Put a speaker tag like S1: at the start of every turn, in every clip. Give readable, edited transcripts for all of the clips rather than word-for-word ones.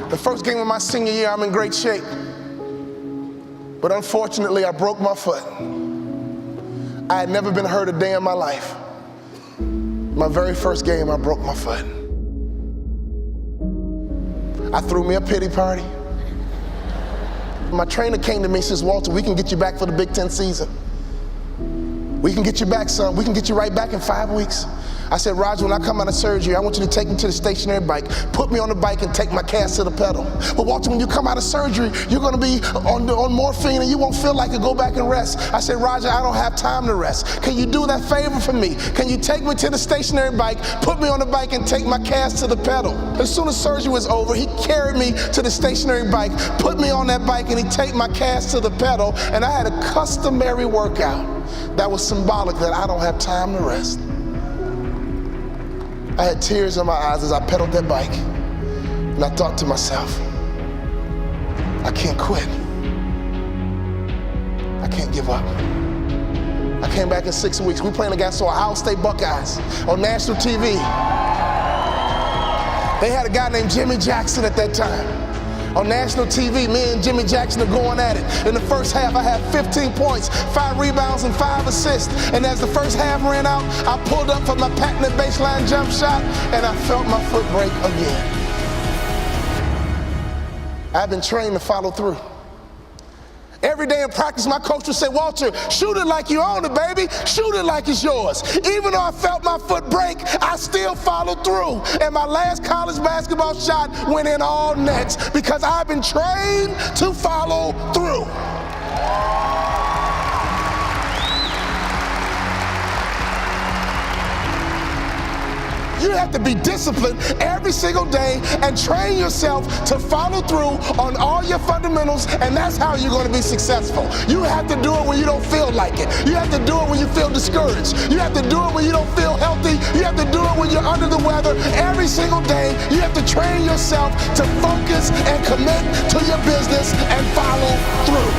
S1: The first game of my senior year, I'm in great shape. But unfortunately, I broke my foot. I had never been hurt a day in my life. My very first game, I broke my foot. I threw me a pity party. My trainer came to me and says, Walter, we can get you back for the Big Ten season. We can get you back, son. We can get you right back in 5 weeks. I said, Roger, when I come out of surgery, I want you to take me to the stationary bike, put me on the bike and take my cast to the pedal. But Walter, when you come out of surgery, you're gonna be on morphine and you won't feel like it. Go back and rest. I said, Roger, I don't have time to rest. Can you do that favor for me? Can you take me to the stationary bike, put me on the bike and take my cast to the pedal? As soon as surgery was over, he carried me to the stationary bike, put me on that bike and he take my cast to the pedal, and I had a customary workout that was symbolic that I don't have time to rest. I had tears in my eyes as I pedaled that bike, and I thought to myself, I can't quit. I can't give up. I came back in 6 weeks. We playing against the Ohio State Buckeyes on national TV. They had a guy named Jimmy Jackson at that time. On national TV, me and Jimmy Jackson are going at it. In the first half, I had 15 points, 5 rebounds, and 5 assists. And as the first half ran out, I pulled up for my patented baseline jump shot, and I felt my foot break again. I've been trained to follow through. Every day in practice, my coach would say, Walter, shoot it like you own it, baby. Shoot it like it's yours. Even though I felt my foot break, I still followed through. And my last college basketball shot went in all nets because I've been trained to follow through. You have to be disciplined every single day and train yourself to follow through on all your fundamentals, and that's how you're going to be successful. You have to do it when you don't feel like it. You have to do it when you feel discouraged. You have to do it when you don't feel healthy. You have to do it when you're under the weather. Every single day, you have to train yourself to focus and commit to your business and follow through.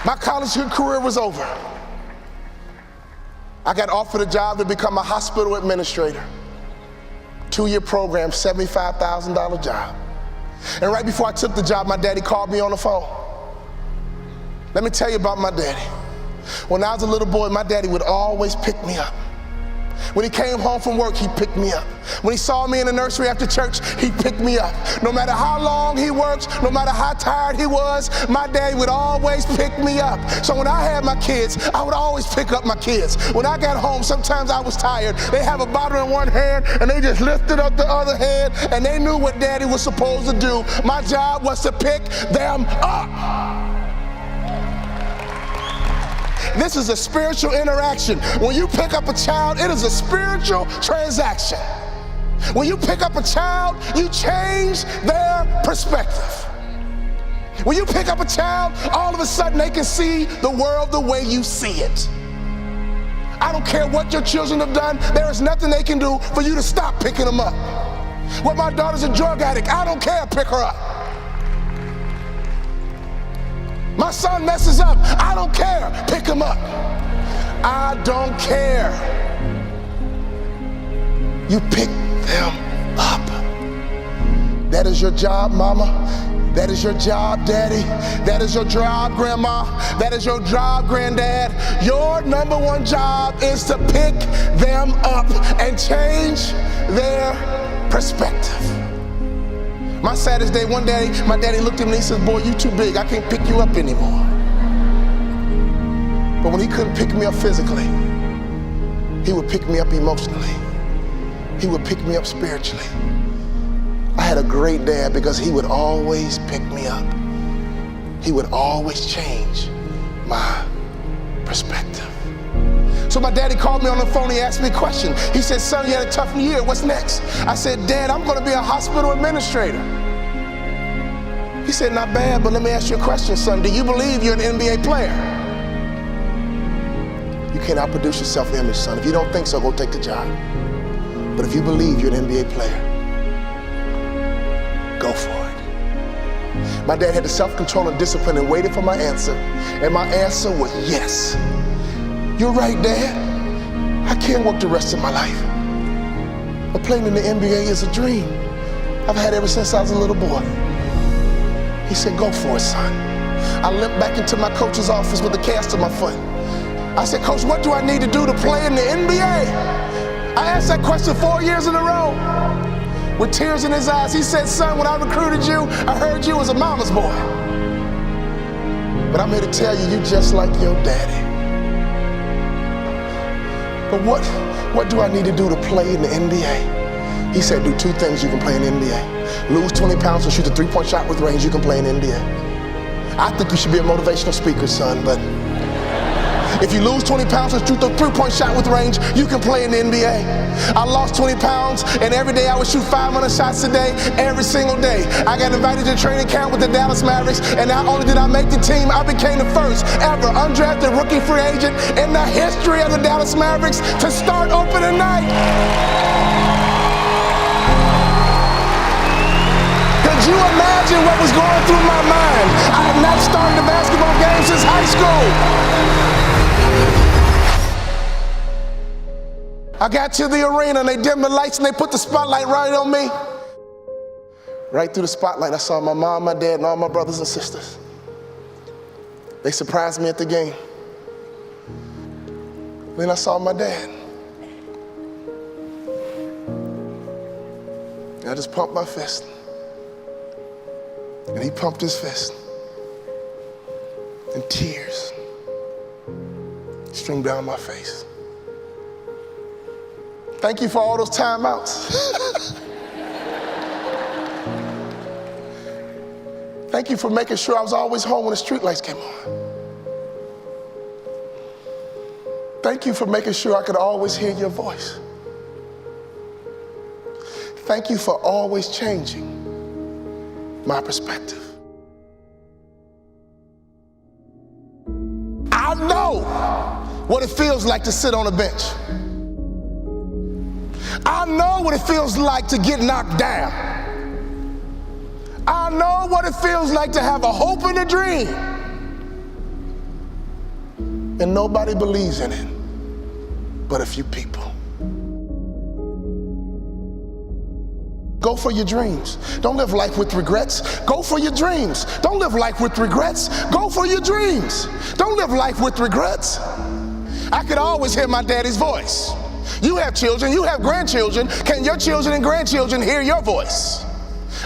S1: My college career was over. I got offered a job to become a hospital administrator. 2-year program, $75,000 job. And right before I took the job, my daddy called me on the phone. Let me tell you about my daddy. When I was a little boy, my daddy would always pick me up. When he came home from work, he picked me up. When he saw me in the nursery after church, he picked me up. No matter how long he worked, no matter how tired he was, my daddy would always pick me up. So when I had my kids, I would always pick up my kids. When I got home, sometimes I was tired. They have a bottle in one hand, and they just lifted up the other hand, and they knew what daddy was supposed to do. My job was to pick them up. This is a spiritual interaction. When you pick up a child, it is a spiritual transaction. When you pick up a child, you change their perspective. When you pick up a child, all of a sudden they can see the world the way you see it. I don't care what your children have done, there is nothing they can do for you to stop picking them up. Well, my daughter's a drug addict, I don't care, pick her up. My son messes up, I don't care, pick him up. I don't care. You pick them up. That is your job, mama. That is your job, daddy. That is your job, grandma. That is your job, granddad. Your number one job is to pick them up and change their perspective. My saddest day, one day, my daddy looked at me and he said, boy, you too big, I can't pick you up anymore. But when he couldn't pick me up physically, he would pick me up emotionally. He would pick me up spiritually. I had a great dad because he would always pick me up. He would always change my perspective. So my daddy called me on the phone, he asked me a question. He said, son, you had a tough year, what's next? I said, Dad, I'm gonna be a hospital administrator. He said, not bad, but let me ask you a question, son. Do you believe you're an NBA player? You can't outproduce your self-image, son. If you don't think so, go take the job. But if you believe you're an NBA player, go for it. My dad had the self-control and discipline and waited for my answer. And my answer was yes. You're right, Dad. I can't work the rest of my life. But playing in the NBA is a dream I've had ever since I was a little boy. He said, go for it, son. I limped back into my coach's office with a cast on my foot. I said, Coach, what do I need to do to play in the NBA? I asked that question 4 years in a row. With tears in his eyes, he said, son, when I recruited you, I heard you was a mama's boy. But I'm here to tell you, you're just like your daddy. But what do I need to do to play in the NBA? He said, do two things you can play in the NBA. Lose 20 pounds and shoot a three-point shot with range, you can play in the NBA. I think you should be a motivational speaker, son, but if you lose 20 pounds and shoot a three-point shot with range, you can play in the NBA. I lost 20 pounds, and every day I would shoot 500 shots a day, every single day. I got invited to training camp with the Dallas Mavericks, and not only did I make the team, I became the first ever undrafted rookie free agent in the history of the Dallas Mavericks to start opening night. Could you imagine what was going through my mind? I had not started a basketball game since high school. I got to the arena and they dimmed the lights and they put the spotlight right on me. Right through the spotlight, I saw my mom, my dad, and all my brothers and sisters. They surprised me at the game. Then I saw my dad. And I just pumped my fist. And he pumped his fist. And tears streamed down my face. Thank you for all those timeouts. Thank you for making sure I was always home when the street lights came on. Thank you for making sure I could always hear your voice. Thank you for always changing my perspective. I know what it feels like to sit on a bench. I know what it feels like to get knocked down. I know what it feels like to have a hope and a dream, and nobody believes in it but a few people. Go for your dreams. Don't live life with regrets. Go for your dreams. Don't live life with regrets. Go for your dreams. Don't live life with regrets. I could always hear my daddy's voice. You have children, you have grandchildren. Can your children and grandchildren hear your voice?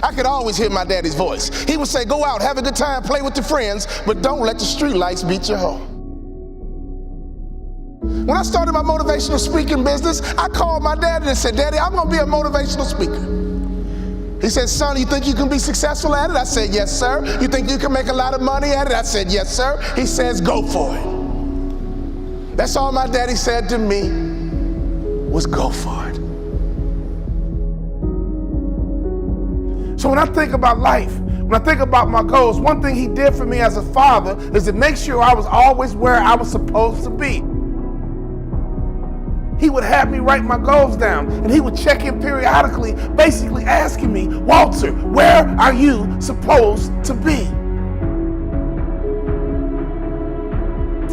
S1: I could always hear my daddy's voice. He would say, go out, have a good time, play with your friends, but don't let the street lights beat you home. When I started my motivational speaking business, I called my daddy and said, Daddy, I'm gonna be a motivational speaker. He said, son, you think you can be successful at it? I said, yes, sir. You think you can make a lot of money at it? I said, yes, sir. He says, go for it. That's all my daddy said to me was go for it. So when I think about life, when I think about my goals, one thing he did for me as a father is to make sure I was always where I was supposed to be. He would have me write my goals down, and he would check in periodically, basically asking me, Walter, where are you supposed to be?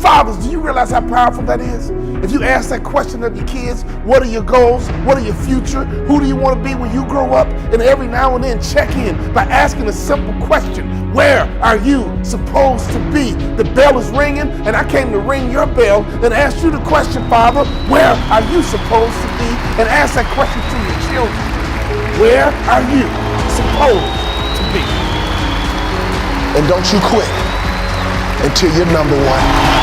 S1: Fathers, do you realize how powerful that is? If you ask that question of your kids, what are your goals? What are your future? Who do you want to be when you grow up? And every now and then check in by asking a simple question. Where are you supposed to be? The bell is ringing, and I came to ring your bell and ask you the question, Father, where are you supposed to be? And ask that question to your children. Where are you supposed to be? And don't you quit until you're number one.